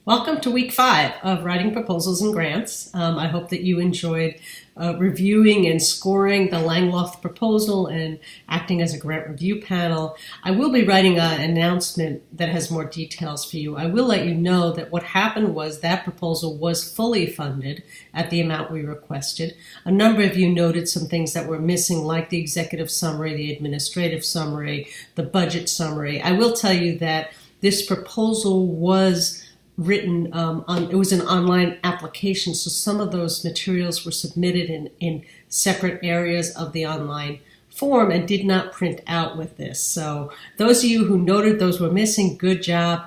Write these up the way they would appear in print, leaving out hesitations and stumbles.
Welcome to week 5 of writing proposals and grants. I hope that you enjoyed reviewing and scoring the Langloth proposal and acting as a grant review panel. I will be writing an announcement that has more details for you. I will let you know that what happened was that proposal was fully funded at the amount we requested. A number of you noted some things that were missing, like the executive summary, the administrative summary, the budget summary. I will tell you that this proposal was written it was an online application, so some of those materials were submitted in separate areas of the online form and did not print out with this. So those of you who noted those were missing, good job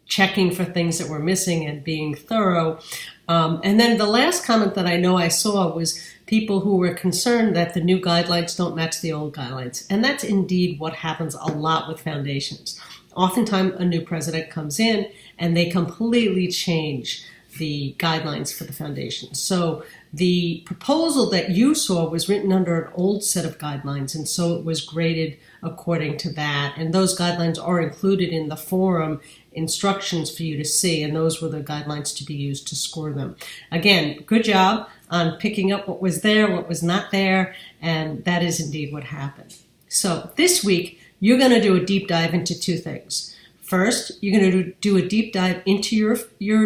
checking for things that were missing and being thorough. And then the last comment that I know I saw was people who were concerned that the new guidelines don't match the old guidelines. And that's indeed what happens a lot with foundations. Oftentimes a new president comes in and they completely change the guidelines for the foundation. So the proposal that you saw was written under an old set of guidelines, and so it was graded according to that. And those guidelines are included in the forum instructions for you to see, and those were the guidelines to be used to score them. Again, good job on picking up what was there, what was not there, and that is indeed what happened. So this week, you're going to do a deep dive into two things. First, you're going to do a deep dive into your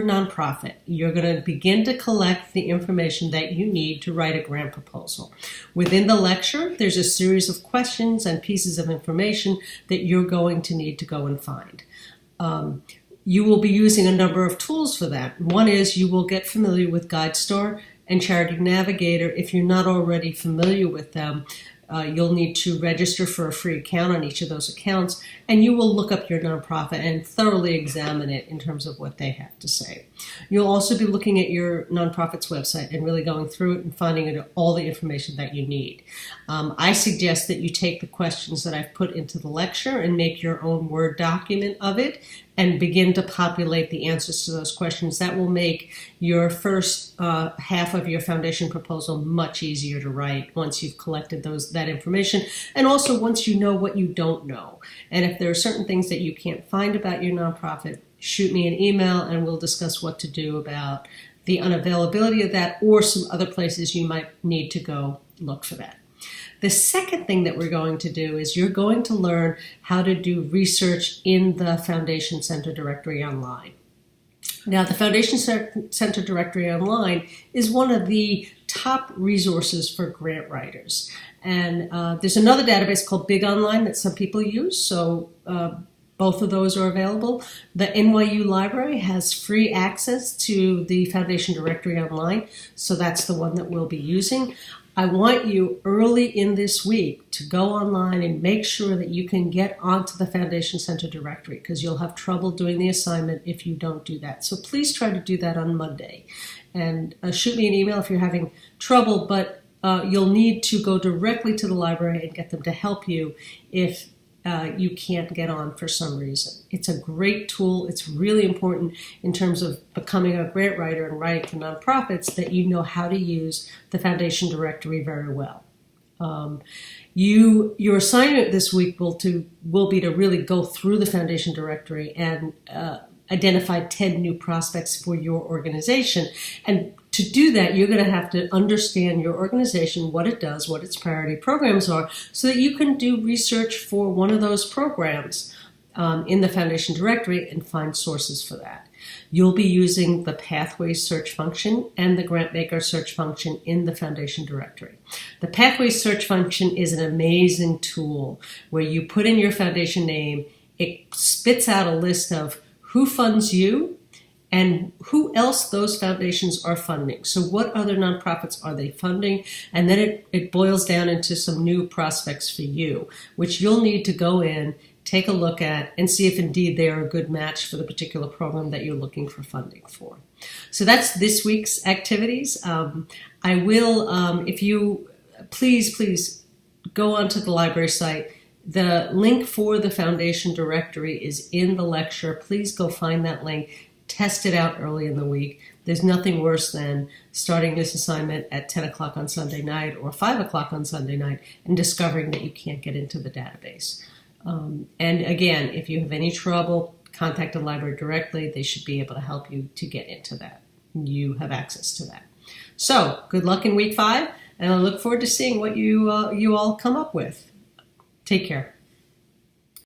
nonprofit. You're going to begin to collect the information that you need to write a grant proposal. Within the lecture, there's a series of questions and pieces of information that you're going to need to go and find. You will be using a number of tools for that. One is you will get familiar with GuideStar and Charity Navigator. If you're not already familiar with them, you'll need to register for a free account on each of those accounts, and you will look up your nonprofit and thoroughly examine it in terms of what they have to say. You'll also be looking at your nonprofit's website and really going through it and finding all the information that you need. I suggest that you take the questions that I've put into the lecture and make your own Word document of it and begin to populate the answers to those questions. That will make your first half of your foundation proposal much easier to write once you've collected that information, and also once you know what you don't know. And if there are certain things that you can't find about your nonprofit, shoot me an email and we'll discuss what to do about the unavailability of that or some other places you might need to go look for that. The second thing that we're going to do is you're going to learn how to do research in the Foundation Center Directory Online. Now, the Foundation Center Directory Online is one of the top resources for grant writers. And there's another database called Big Online that some people use, so both of those are available. The NYU Library has free access to the Foundation Directory Online, so that's the one that we'll be using. I want you early in this week to go online and make sure that you can get onto the Foundation Center Directory, because you'll have trouble doing the assignment if you don't do that. So please try to do that on Monday. And shoot me an email if you're having trouble, but you'll need to go directly to the library and get them to help you if you can't get on for some reason. It's a great tool. It's really important in terms of becoming a grant writer and writing for nonprofits that you know how to use the Foundation Directory very well. Your assignment this week will be to really go through the Foundation Directory and identify 10 new prospects for your organization. And to do that, you're going to have to understand your organization, what it does, what its priority programs are, so that you can do research for one of those programs in the Foundation Directory and find sources for that. You'll be using the Pathways search function and the GrantMaker search function in the Foundation Directory. The Pathways search function is an amazing tool where you put in your foundation name, it spits out a list of who funds you and who else those foundations are funding. So what other nonprofits are they funding? And then it boils down into some new prospects for you, which you'll need to go in, take a look at, and see if indeed they are a good match for the particular program that you're looking for funding for. So that's this week's activities. I will, if you, please go onto the library site. The link for the Foundation Directory is in the lecture. Please go find that link. Test it out early in the week. There's nothing worse than starting this assignment at 10 o'clock on Sunday night or 5 o'clock on Sunday night and discovering that you can't get into the database. And again, if you have any trouble, contact the library directly. They should be able to help you to get into that. You have access to that. So good luck in week 5, and I look forward to seeing what you all come up with. Take care.